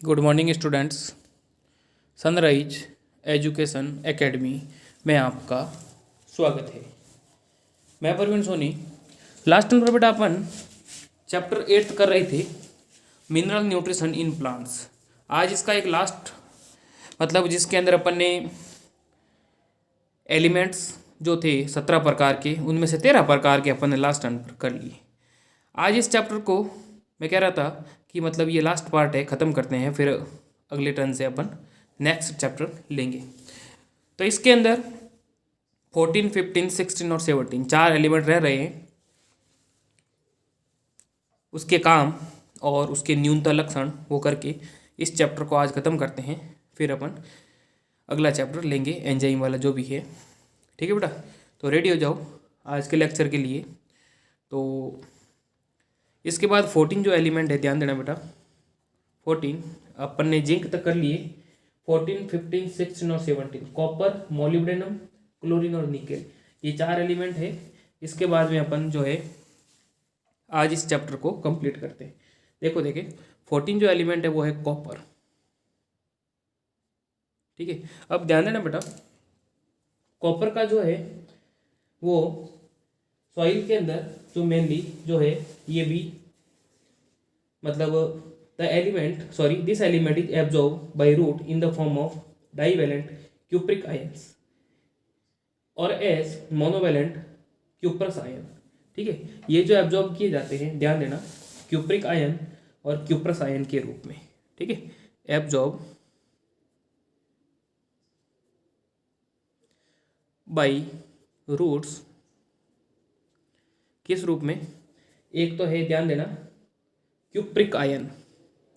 Good morning students. Sunrise education academy में आपका स्वागत है। मैं प्रवीण सोनी। लास्ट टाइम पर बेटा अपन चैप्टर 8 कर रहे थे, मिनरल न्यूट्रिशन इन प्लांट्स। आज इसका एक लास्ट मतलब जिसके अंदर अपन ने एलिमेंट्स जो थे 17 प्रकार के, उनमें से 13 प्रकार के अपन ने लास्ट टाइम पर कर लिए। आज इस चैप्टर को मैं कह रहा था कि मतलब ये लास्ट पार्ट है, ख़त्म करते हैं, फिर अगले टर्न से अपन नेक्स्ट चैप्टर लेंगे। तो इसके अंदर 14, 15, 16 और 17 चार एलिमेंट रह रहे हैं। उसके काम और उसके न्यूनतम लक्षण वो करके इस चैप्टर को आज ख़त्म करते हैं, फिर अपन अगला चैप्टर लेंगे एंजाइम वाला जो भी है। ठीक है बेटा, तो रेडी हो जाओ आज के लेक्चर के लिए। तो इसके बाद 14 जो एलिमेंट है, ध्यान देना बेटा। 14 अपन ने जिंक तक कर लिए। 14, 15, 16 और 17 कॉपर, मोलिब्डेनम, क्लोरीन और निकेल, ये चार एलिमेंट है। इसके बाद में अपन जो है आज इस चैप्टर को कंप्लीट करते हैं। देखो देखिए 14 जो एलिमेंट है वो है कॉपर। ठीक है, अब ध्यान देना बेटा, कॉपर का जो है वो सॉइल के अंदर जो मेनली जो है ये भी मतलब this element is absorbed by root in the form of divalent cupric ions और as monovalent cuprous ion। ठीक है, ये जो एब्जॉर्ब किए जाते हैं, ध्यान देना, क्यूप्रिक आयन और क्यूप्रस आयन के रूप में। ठीक है, एब्जॉर्ब बाई रूट्स किस रूप में? एक तो है, ध्यान देना, cupric ion,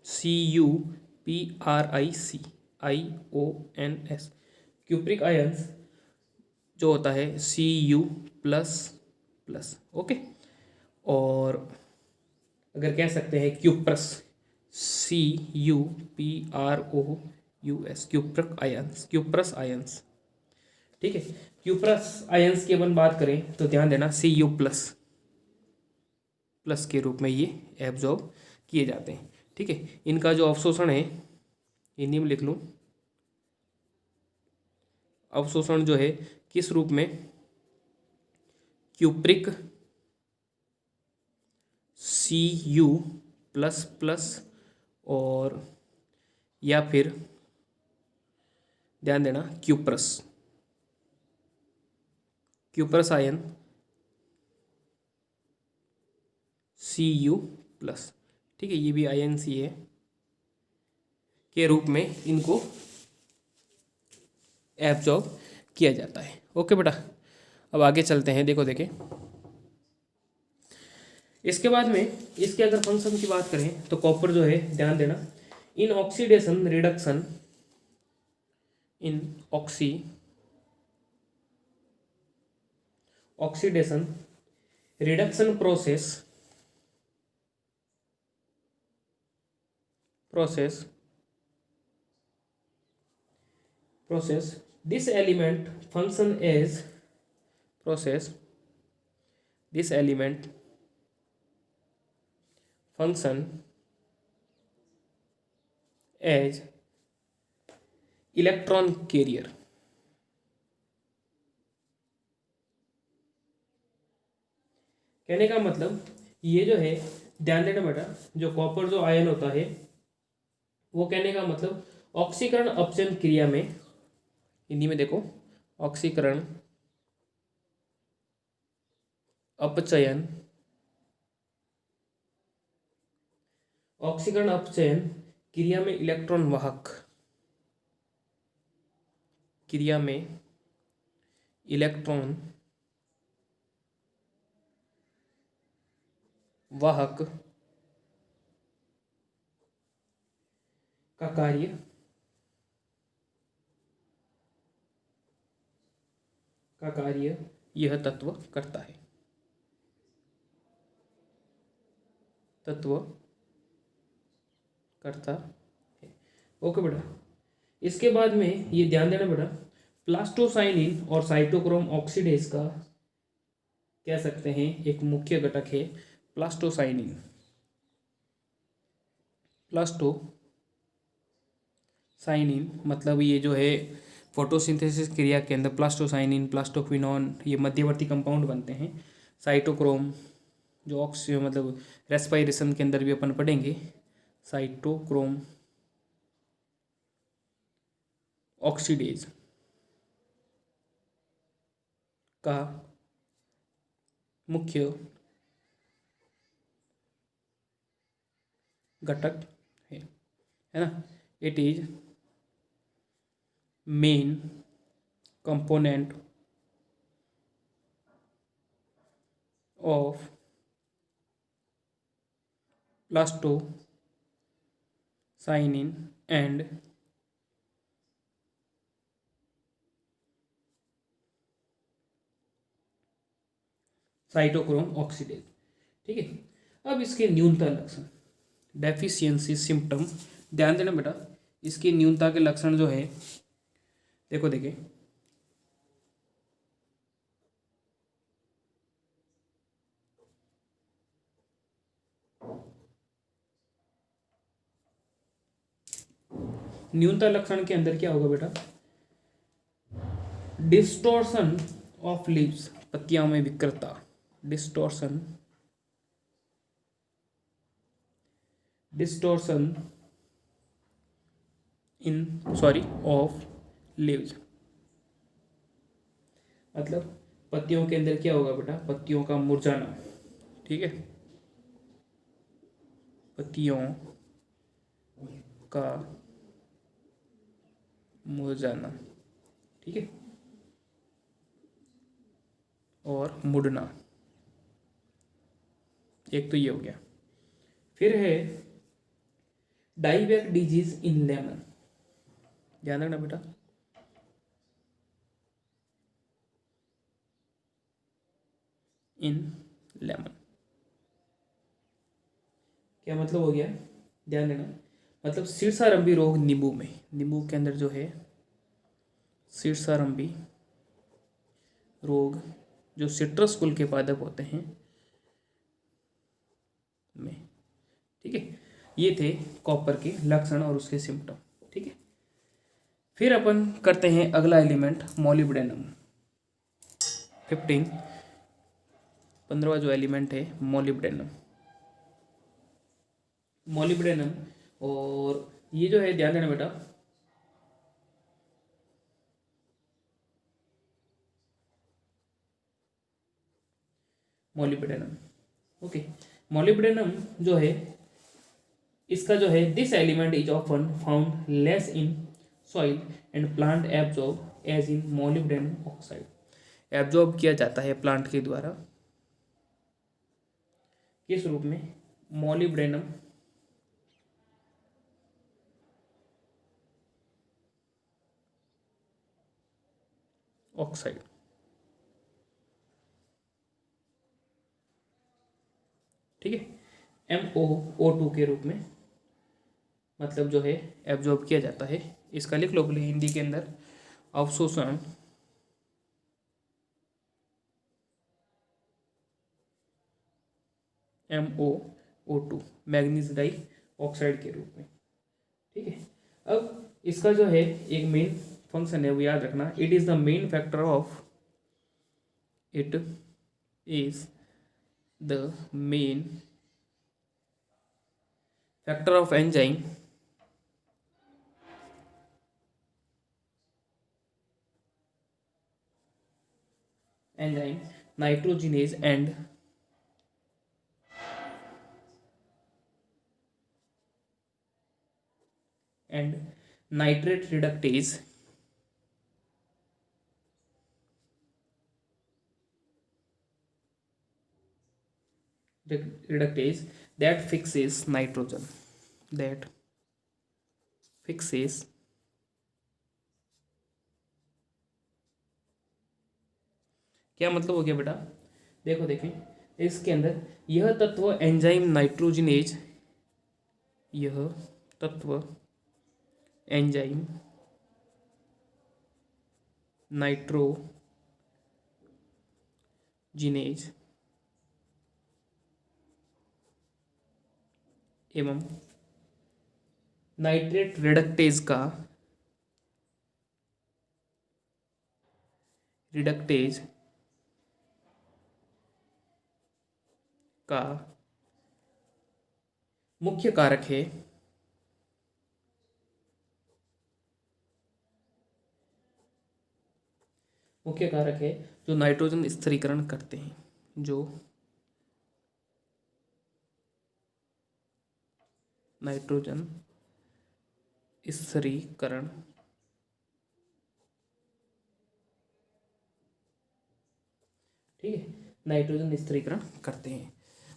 CuPric cupric ions जो होता है Cu++। ओके, और अगर कह सकते हैं क्यूप्रस, क्यूप्रस आयंस। ठीक है, क्यूप्रस आयंस की अपन बात करें तो ध्यान देना Cu+ के रूप में ये एब्जॉर्ब किए जाते हैं। ठीक है, इनका जो अवशोषण है हिंदी में लिख लूँ, अवशोषण जो है किस रूप में? क्यूप्रिक Cu++ और या फिर ध्यान देना क्यूप्रस आयन Cu+। ठीक है, ये भी INC है के रूप में इनको एब्जॉर्ब किया जाता है। ओके बेटा, अब आगे चलते हैं। देखो देखें, इसके बाद में इसके अगर फंक्शन की बात करें तो कॉपर जो है, ध्यान देना, in oxidation reduction oxidation reduction process this element function as electron carrier. कहने का मतलब ये जो है, ध्यान देना बेटा, जो कॉपर जो आयन होता है वो कहने का मतलब ऑक्सीकरण अपचयन क्रिया में, हिंदी में देखो, ऑक्सीकरण अपचयन क्रिया में इलेक्ट्रॉन वाहक का कार्य यह तत्व करता है। ओके बेटा, इसके बाद में ये ध्यान देना बेटा, प्लास्टोसाइनिन और साइटोक्रोम ऑक्सीडेज का कह सकते हैं एक मुख्य घटक है प्लास्टोसाइनिन। साइनिन मतलब ये जो है फोटोसिंथेसिस क्रिया के अंदर प्लास्टोसाइनिन, प्लास्टोक्विनोन, ये मध्यवर्ती कंपाउंड बनते हैं। साइटोक्रोम जो मतलब रेस्पिरेशन के अंदर भी अपन पढ़ेंगे, साइटोक्रोम ऑक्सीडेज का मुख्य घटक है ना। It is main component of plastocyanin and cytochrome oxidase. ठीक है, अब इसके न्यूनता लक्षण, डेफिशिएंसी सिम्टम, ध्यान देना बेटा, इसकी न्यूनता के लक्षण जो है देखो देखिए, न्यूनता लक्षण के अंदर क्या होगा बेटा, डिस्टोर्शन ऑफ लीव्स, पत्तियों में विकृतता, डिस्टोर्शन ऑफ लीव्स, मतलब पत्तियों के अंदर क्या होगा बेटा, पत्तियों का मुरझाना। ठीक है, पत्तियों का मुरझाना, ठीक है, और मुड़ना, एक तो ये हो गया। फिर है डाईबैक डिजीज इन लेमन, ध्यान रखना बेटा, इन लेमन क्या मतलब हो गया, ध्यान देना, मतलब शीर्षारंभी रोग नींबू में, नींबू के अंदर जो है शीर्षारंभी रोग जो सिट्रस कुल के पादप होते हैं में। ठीक है, ये थे कॉपर के लक्षण और उसके सिम्टम। ठीक है, फिर अपन करते हैं अगला एलिमेंट मोलिब्डेनम। 15वां जो एलिमेंट है मोलिब्डेनम। मोलिब्डेनम, और ये जो है ध्यान देना बेटा, मोलिब्डेनम, ओके, मोलिब्डेनम जो है इसका जो है this element is often found less in soil and plant absorb as in molybdenum oxide, absorb किया जाता है प्लांट के द्वारा, किस रूप में, मोलिब्डेनम ऑक्साइड। ठीक है, MoO2 के रूप में, मतलब जो है एब्जॉर्ब किया जाता है। इसका लिख लो बोले हिंदी के अंदर, अवशोषण MoO2 मैग्नीज डाई ऑक्साइड के रूप में। ठीक है, अब इसका जो है एक मेन फंक्शन है वो याद रखना, it is the main factor of, it is the main factor of enzyme nitrogenase and nitrate reductase that fixes nitrogen, that fixes क्या मतलब हो गया बेटा, देखो देखें इसके अंदर यह तत्व एंजाइम नाइट्रोजिनेज, यह तत्व एंजाइम नाइट्रोजिनेज एवं नाइट्रेट रिडक्टेज का रिडक्टेज का मुख्य कारक है जो नाइट्रोजन स्थिरीकरण करते हैं, जो नाइट्रोजन स्थिरीकरण ठीक है, नाइट्रोजन स्थिरीकरण करते हैं।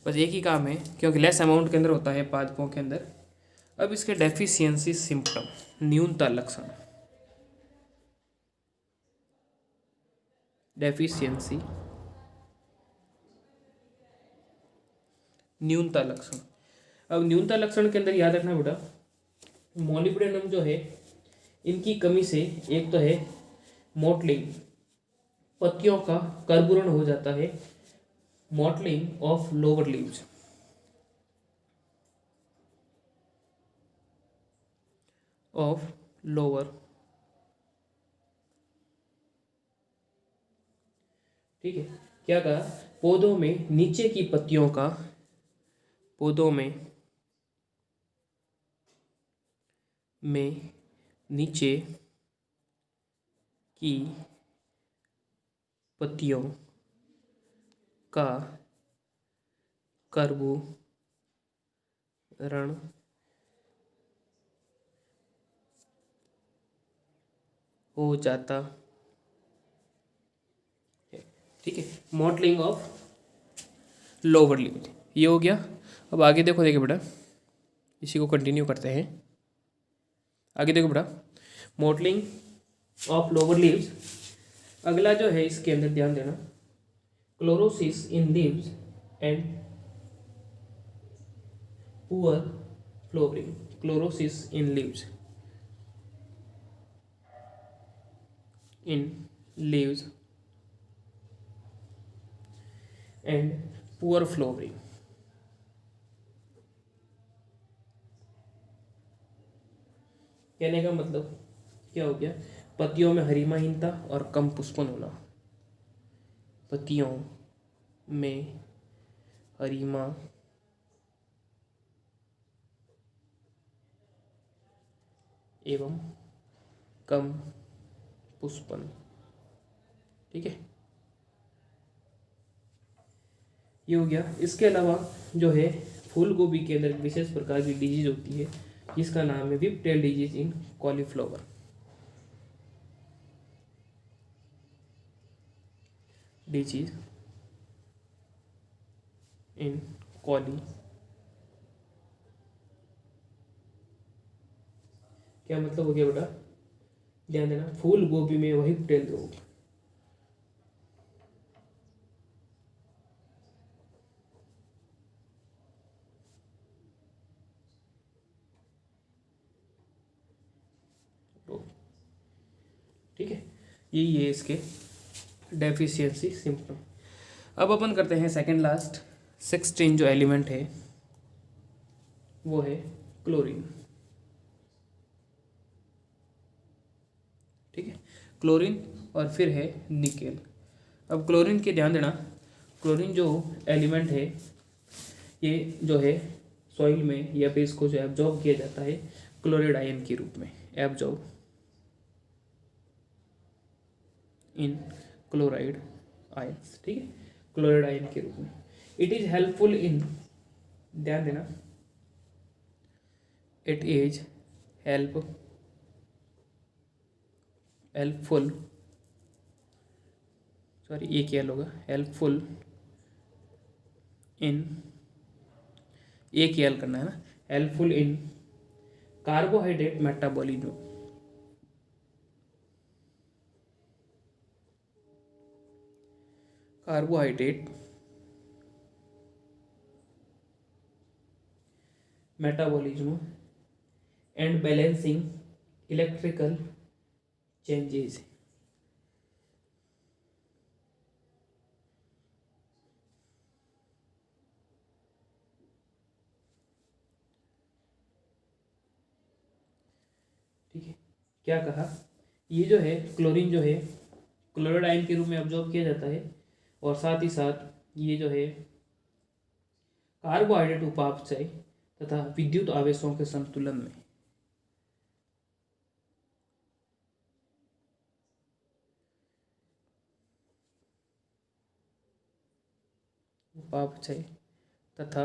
बस एक ही काम है, क्योंकि लेस अमाउंट के अंदर होता है पादपों के अंदर। अब इसके डेफिशिएंसी सिम्टम, न्यूनता लक्षण, डेफिशिएंसी न्यूनता लक्षण। अब न्यूनता लक्षण के अंदर याद रखना बेटा, मॉलिब्डेनम जो है इनकी कमी से एक तो है मोटलिंग, पत्तियों का कर्बुरण हो जाता है, mottling of lower leaves, of lower, ठीक है। क्या कहा, पौधों में नीचे की पत्तियों का, पौधों में नीचे की पत्तियों का कर्बुरण हो जाता है, ठीक है। मॉटलिंग ऑफ लोअर लीव्स, ये हो गया। अब आगे देखो, देखिए बेटा, इसी को कंटिन्यू करते हैं। आगे देखो बेटा, मॉटलिंग ऑफ लोअर लीव्स, अगला जो है इसके अंदर ध्यान देना, chlorosis in leaves and poor flowering, chlorosis in leaves, and poor flowering. कहने का मतलब क्या हो गया, पत्तियों में हरिमाहीनता और कम पुष्पन होना, पत्तियों में हरिमा एवं कम पुष्पन, ठीक है, ये हो गया। इसके अलावा जो है फूल गोभी के अंदर विशेष प्रकार की डिजीज होती है जिसका नाम है whiptail disease in cauliflower, disease in cauli, क्या मतलब हो गया बेटा, ध्यान देना, फूल गोभी में वही टेल रोग, ठीक है, यही है इसके डेफिशिएंसी सिम्टम। अब अपन करते हैं सेकंड लास्ट 16 जो एलिमेंट है वो है क्लोरीन, ठीक है, क्लोरीन और फिर है निकेल। अब क्लोरीन के ध्यान देना, क्लोरीन जो एलिमेंट है ये जो है सॉइल में या फिर इसको जो एब्जॉर्ब किया जाता है क्लोराइड आयन के रूप में, एब्जॉर्ब इन क्लोराइड आयन्स, ठीक है, क्लोराइड आयन के रूप में। इट इज हेल्पफुल इन, ध्यान देना, इट इज हेल्पफुल, सॉरी ये क्या होगा, हेल्पफुल इन, एक एल करना है ना, helpful in carbohydrate metabolism, carbohydrate metabolism and balancing electrical changes, ठीक है। क्या कहा, ये जो है क्लोरीन जो है, क्लोराइड आयन के रूप में अब्जॉर्ब किया जाता है, और साथ ही साथ ये जो है कार्बोहाइड्रेट उपापचय तथा विद्युत आवेशों के संतुलन में उपापचय तथा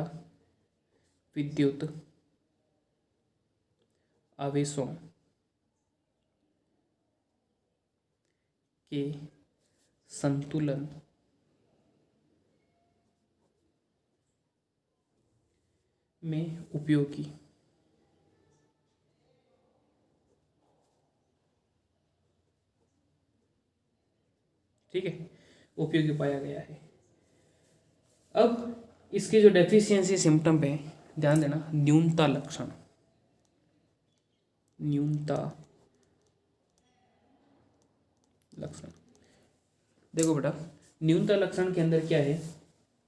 विद्युत आवेशों के संतुलन में उपयोगी। ठीक है, उपयोगी पाया गया है। अब इसके जो डेफिशिएंसी सिम्टम पे ध्यान देना, न्यूनता लक्षण, न्यूनता लक्षण। देखो बेटा, न्यूनता लक्षण के अंदर क्या है,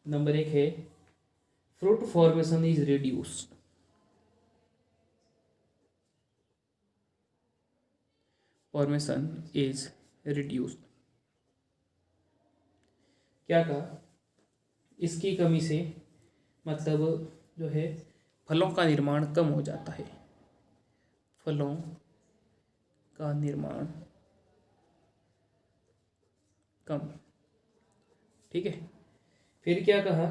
नंबर 1 है fruit formation is reduced, formation is reduced. क्या कहा, इसकी कमी से मतलब जो है फलों का निर्माण कम हो जाता है, फलों का निर्माण कम। ठीक है, फिर क्या कहा,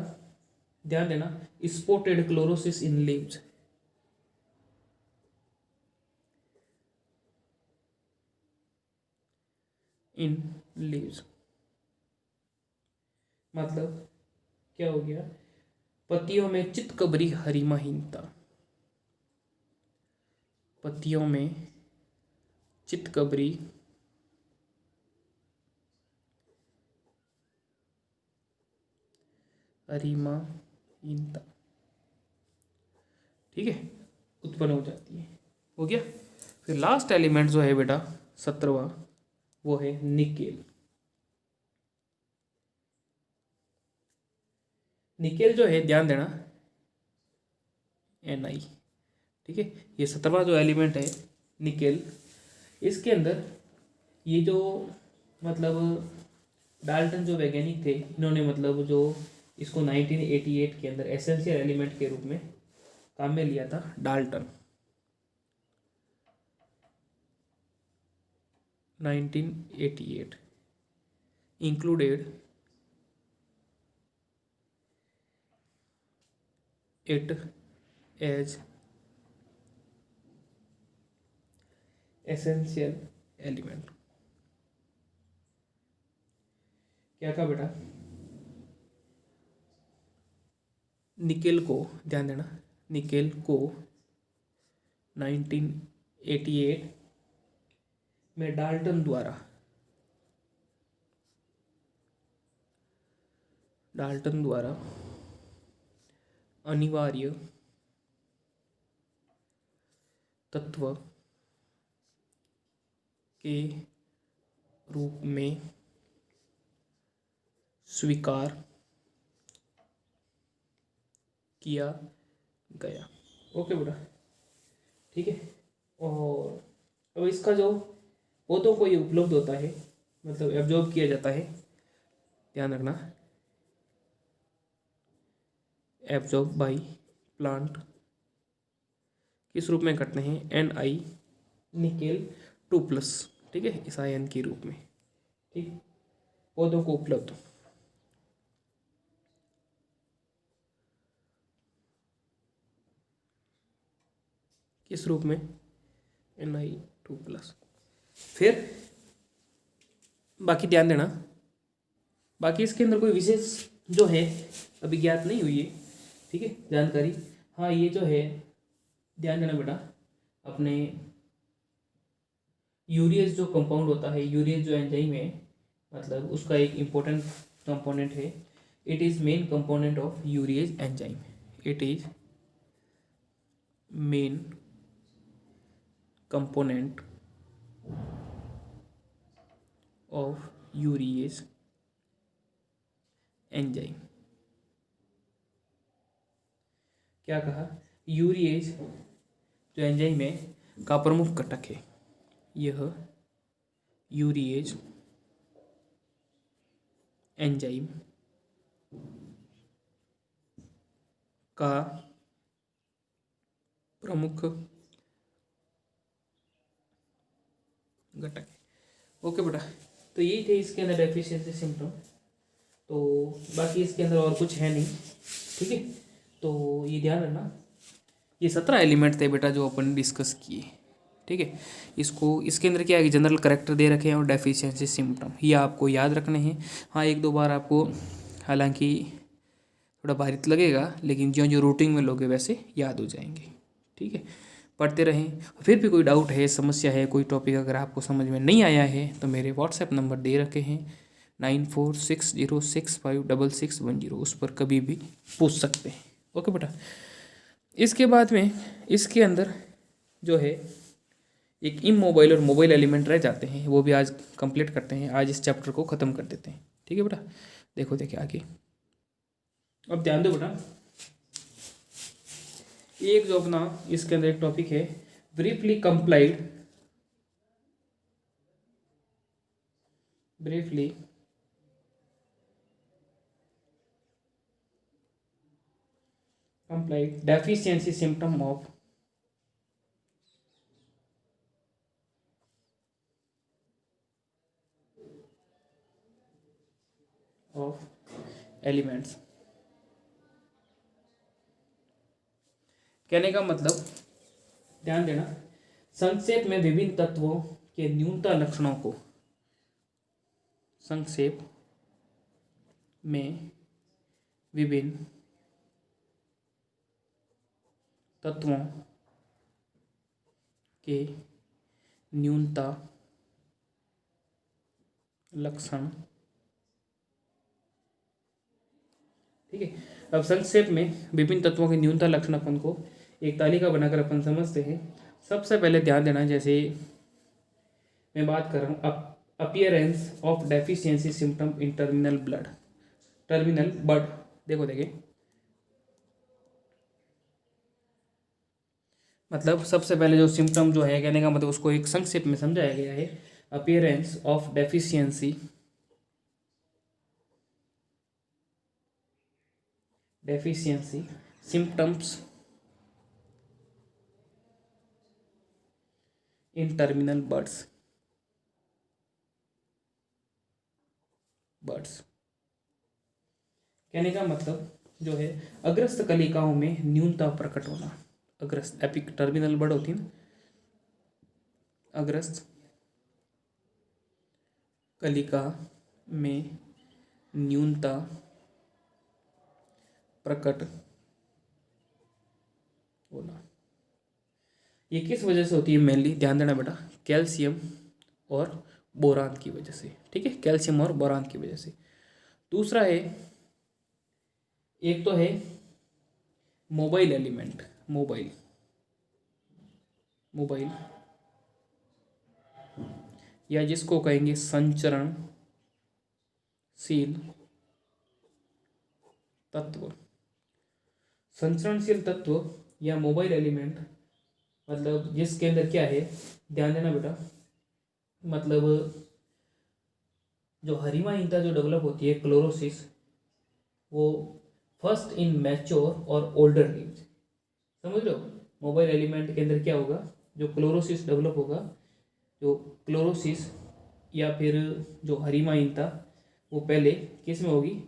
ध्यान देना, spotted chlorosis in leaves, in leaves मतलब क्या हो गया, पत्तियों में चितकबरी हरिमाहीनता, पत्तियों में चितकबरी हरिमाहीनता, ठीक है, उत्पन्न हो जाती है। हो गया। फिर लास्ट एलिमेंट जो है बेटा 17वां, वो है निकेल। निकेल जो है, ध्यान देना, Na, ठीक है, ये 17वां जो एलिमेंट है निकेल, इसके अंदर ये जो मतलब डाल्टन जो वैज्ञानिक थे, इन्होंने मतलब जो इसको 1988 के अंदर एसेंशियल एलिमेंट के रूप में काम में लिया था। Dalton 1988 included it as essential element। क्या कहा बेटा, निकेल को, ध्यान देना, निकेल को 1988 में डाल्टन द्वारा अनिवार्य तत्व के रूप में स्वीकार किया गया। ओके बेटा, ठीक है। और अब इसका जो पौधों को ये उपलब्ध होता है, मतलब एब्जॉर्ब किया जाता है, ध्यान रखना, एब्जॉर्ब बाई प्लांट किस रूप में करते हैं, Na निकेल 2+, ठीक है, इस आयन के रूप में, ठीक, पौधों को उपलब्ध। किस रूप में, Na2+। फिर बाकी ध्यान देना, बाकी इसके अंदर कोई विशेष जो है अभी ज्ञात नहीं हुई है, ठीक है, जानकारी। हाँ, ये जो है ध्यान देना बेटा, अपने यूरियस जो कंपाउंड होता है, यूरियस जो एंजाइम है, मतलब उसका एक इम्पोर्टेंट कंपोनेंट है। It is main component of urease enzyme, it is main component of urease enzyme. क्या कहा, यूरियस जो एंजाइम है का प्रमुख घटक है, यह यूरियस एंजाइम का प्रमुख घटक है। ओके बेटा, तो यही थे इसके अंदर डेफिशिएंसी सिम्टम। तो बाकी इसके अंदर और कुछ है नहीं, ठीक है। तो ये ध्यान रखना, ये 17 एलिमेंट थे बेटा जो अपन डिस्कस किए, ठीक है। इसको इसके अंदर क्या है कि जनरल करेक्टर दे रखे हैं और डेफिशिएंसी सिम्टम ये आपको याद रखने हैं। हाँ, एक दो बार आपको हालांकि थोड़ा भारी तो लगेगा, लेकिन जो जो रूटीन में लोगे वैसे याद हो जाएंगे, ठीक है। पढ़ते रहें। फिर भी कोई डाउट है, समस्या है, कोई टॉपिक अगर आपको समझ में नहीं आया है तो मेरे व्हाट्सएप नंबर दे रखे हैं 9460656610, उस पर कभी भी पूछ सकते हैं। ओके बेटा, इसके बाद में इसके अंदर जो है एक इमोबाइल और मोबाइल एलिमेंट रह जाते हैं, वो भी आज कंप्लीट करते हैं। आज इस चैप्टर को ख़त्म कर देते हैं, ठीक है बेटा। देखो देखिए आगे, अब ध्यान दो बेटा, एक जो अपना इसके अंदर एक टॉपिक है briefly complied deficiency symptom of elements. कहने का मतलब, ध्यान देना, संक्षेप में विभिन्न तत्वों के न्यूनता लक्षणों को, संक्षेप में विभिन्न तत्वों के न्यूनता लक्षण, ठीक है। अब संक्षेप में विभिन्न तत्वों के न्यूनता लक्षण अपन को एक तालिका बनाकर अपन समझते हैं। सबसे पहले ध्यान देना, जैसे मैं बात कर रहा हूँ appearance of deficiency symptom in terminal blood, terminal blood. देखो देखिए, मतलब सबसे पहले जो सिम्टम जो है, कहने का मतलब उसको एक संक्षेप में समझाया गया है। Appearance of deficiency symptoms in terminal birds. कहने का मतलब जो है अग्रस्त कलिकाओं में न्यूनता प्रकट होना। अग्रस्त एपिक टर्मिनल बर्ड होती है ना, अग्रस्त कलिका में न्यूनता प्रकट होना। ये किस वजह से होती है? मेनली ध्यान देना बेटा, कैल्शियम और बोरान की वजह से, ठीक है, कैल्शियम और बोरान की वजह से। दूसरा है, एक तो है मोबाइल एलिमेंट, मोबाइल या जिसको कहेंगे संचरणशील तत्व। संचरणशील तत्व या मोबाइल एलिमेंट मतलब जिसके अंदर क्या है, ध्यान देना बेटा, मतलब जो हरिमाइनता जो डेवलप होती है क्लोरोसिस, वो फर्स्ट इन मैच्योर और ओल्डर लीव्स। समझ लो, मोबाइल एलिमेंट के अंदर क्या होगा, जो क्लोरोसिस डेवलप होगा, जो क्लोरोसिस या फिर जो हरिमाइनता, वो पहले किस में होगी,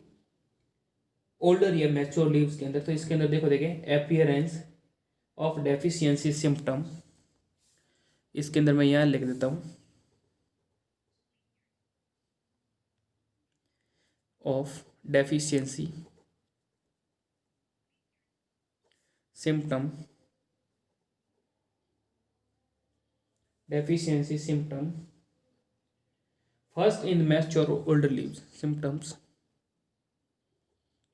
ओल्डर या मैच्योर लीव्स के अंदर। तो इसके अंदर देखो देखें, अपीयरेंस ऑफ डेफिशिएंसी सिम्टम, इसके अंदर मैं यहाँ लिख देता हूँ, of deficiency symptom, first in mature older leaves, symptoms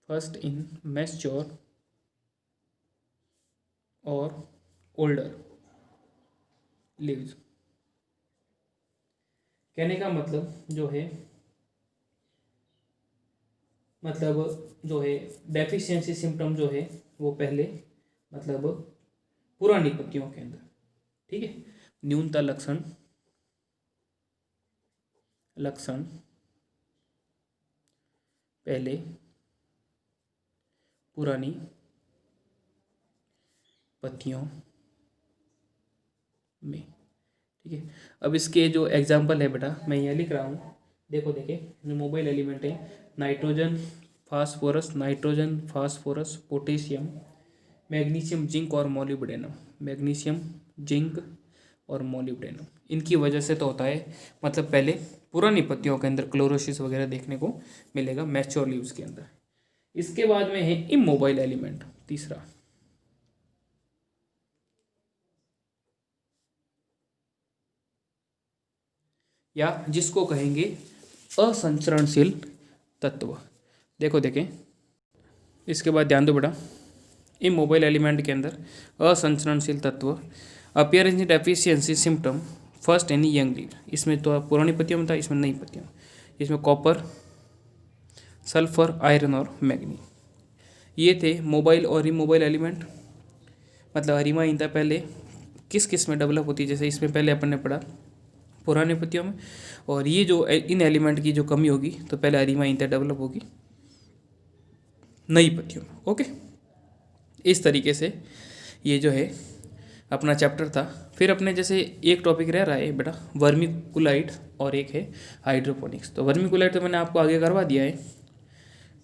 first in mature और ओल्डर लीव्स। कहने का मतलब जो है, मतलब जो है डेफिशिएंसी सिम्टम जो है वो पहले मतलब पुरानी पत्तियों के अंदर, ठीक है, न्यूनता लक्षण पहले पुरानी पत्तियों में। ठीक है, अब इसके जो एग्जाम्पल है बेटा मैं यहाँ लिख रहा हूँ, देखो देखे जो मोबाइल एलिमेंट है, nitrogen phosphorus potassium magnesium zinc और मोलिब्डेनम, मैग्नीशियम जिंक और मोलिब्डेनम, इनकी वजह से तो होता है, मतलब पहले पुरानी पत्तियों के अंदर क्लोरोसिस वगैरह देखने को मिलेगा मैच्योर लीव्स के अंदर। इसके बाद में है इमोबाइल एलिमेंट, तीसरा या जिसको कहेंगे असंचरणशील तत्व। देखो देखें, इसके बाद ध्यान दो बेटा, इमोबाइल एलिमेंट के अंदर असंचरणशील तत्व अपीयरेंस इन deficiency symptom first any young leave, इसमें तो पुरानी पत्तियों में था, इसमें नई पत्तियों, इसमें कॉपर सल्फर आयरन और मैग्नी, ये थे मोबाइल और इमोबाइल एलिमेंट। मतलब अरिमाइंता पहले किस किस में डेवलप होती है, जैसे इसमें पहले अपन ने पढ़ा पुराने पत्तियों में, और ये जो इन एलिमेंट की जो कमी होगी तो पहले अरिमाइंता डेवलप होगी नई पत्तियों में। ओके, इस तरीके से ये जो है अपना चैप्टर था। फिर अपने जैसे एक टॉपिक रह रहा है बेटा वर्मिकुलाइट और एक है हाइड्रोपोनिक्स। तो वर्मिकुलाइट तो मैंने आपको आगे करवा दिया है,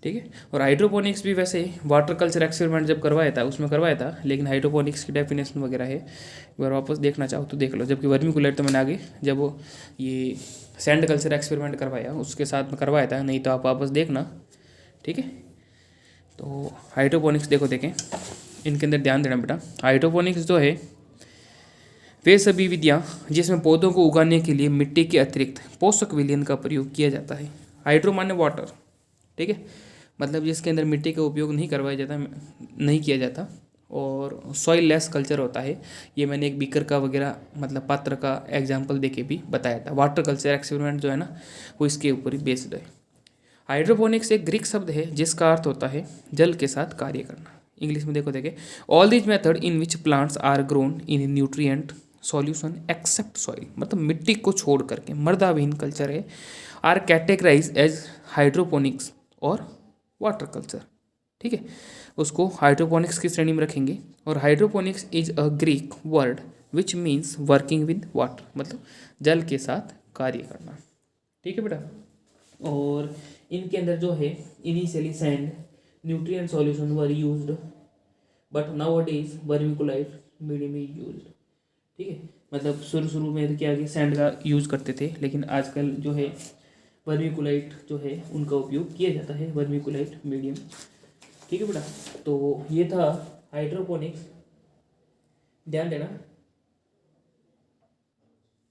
ठीक है, और हाइड्रोपोनिक्स भी वैसे वाटर कल्चर एक्सपेरिमेंट जब करवाया था उसमें करवाया था, लेकिन हाइड्रोपोनिक्स की डेफिनेशन वगैरह है, एक बार वापस देखना चाहो तो देख लो। जबकि वर्मिकुलाइट तो मैंने आगे जब वो ये सैंड कल्चर एक्सपेरिमेंट करवाया उसके साथ में करवाया था, नहीं तो आप वापस देखना, ठीक है। तो हाइड्रोपोनिक्स देखो देखें, इनके अंदर ध्यान देना बेटा, हाइड्रोपोनिक्स जो है वे सभी विधियाँ जिसमें पौधों को उगाने के लिए मिट्टी के अतिरिक्त पोषक विलयन का प्रयोग किया जाता है। हाइड्रो माने वाटर, ठीक है, मतलब जिसके अंदर मिट्टी का उपयोग नहीं करवाया जाता, नहीं किया जाता, और सॉइल लेस कल्चर होता है। ये मैंने एक बीकर का वगैरह मतलब पात्र का एग्जाम्पल देके भी बताया था। वाटर कल्चर एक्सपेरिमेंट जो है ना वो इसके ऊपर ही बेस्ड है। हाइड्रोपोनिक्स एक ग्रीक शब्द है जिसका अर्थ होता है जल के साथ कार्य करना। इंग्लिश में देखो देखे, all these method in which plants are grown in nutrient solution except soil, मतलब मिट्टी को छोड़ करके मृदाविहीन कल्चर है, आर कैटेगराइज एज हाइड्रोपोनिक्स और वाटर कल्चर, ठीक है, उसको हाइड्रोपोनिक्स की श्रेणी में रखेंगे। और hydroponics is a Greek word which means working with water, मतलब जल के साथ कार्य करना, ठीक है बेटा। और इनके अंदर जो है initially sand nutrient solution were used but nowadays vermiculite medium is used, ठीक है, मतलब शुरू में क्या कि सैंड का यूज़ करते थे, लेकिन आजकल जो है वर्मिकुलाइट जो है उनका उपयोग किया जाता है, वर्मिकुलाइट मीडियम, ठीक है बेटा। तो ये था हाइड्रोपोनिक्स, ध्यान देना,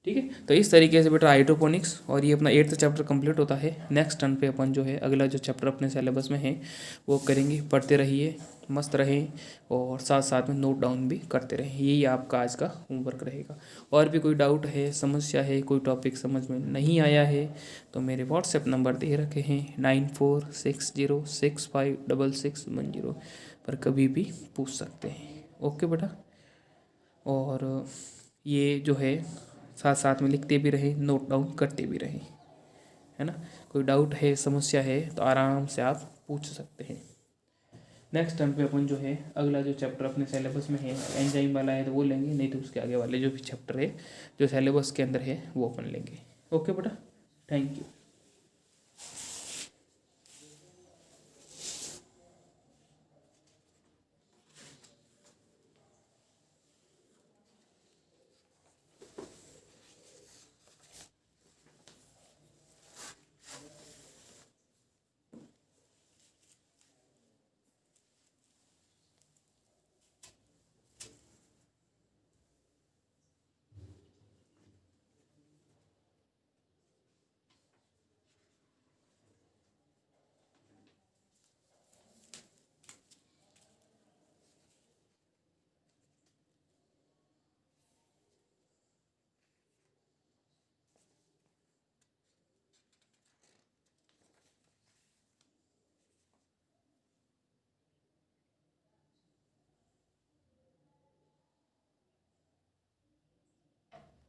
ठीक है। तो इस तरीके से बेटा हाइड्रोपोनिक्स और ये अपना 8th चैप्टर कंप्लीट होता है। नेक्स्ट टर्न पे अपन जो है अगला जो चैप्टर अपने सिलेबस में है वो करेंगे। पढ़ते रहिए, मस्त रहें, और साथ साथ में नोट डाउन भी करते रहें। यही आपका आज का होमवर्क रहेगा। और भी कोई डाउट है, समस्या है, कोई टॉपिक समझ में नहीं आया है तो मेरे व्हाट्सएप नंबर दे रखे हैं 9460656610 पर कभी भी पूछ सकते हैं। ओके बेटा, और ये जो है साथ साथ में लिखते भी रहें, नोट डाउन करते भी रहें, है ना। कोई डाउट है, समस्या है तो आराम से आप पूछ सकते हैं। नेक्स्ट टाइम पे अपन जो है अगला जो चैप्टर अपने सिलेबस में है एंजाइम वाला है तो वो लेंगे, नहीं तो उसके आगे वाले जो भी चैप्टर है जो सिलेबस के अंदर है वो अपन लेंगे। ओके बेटा, थैंक यू।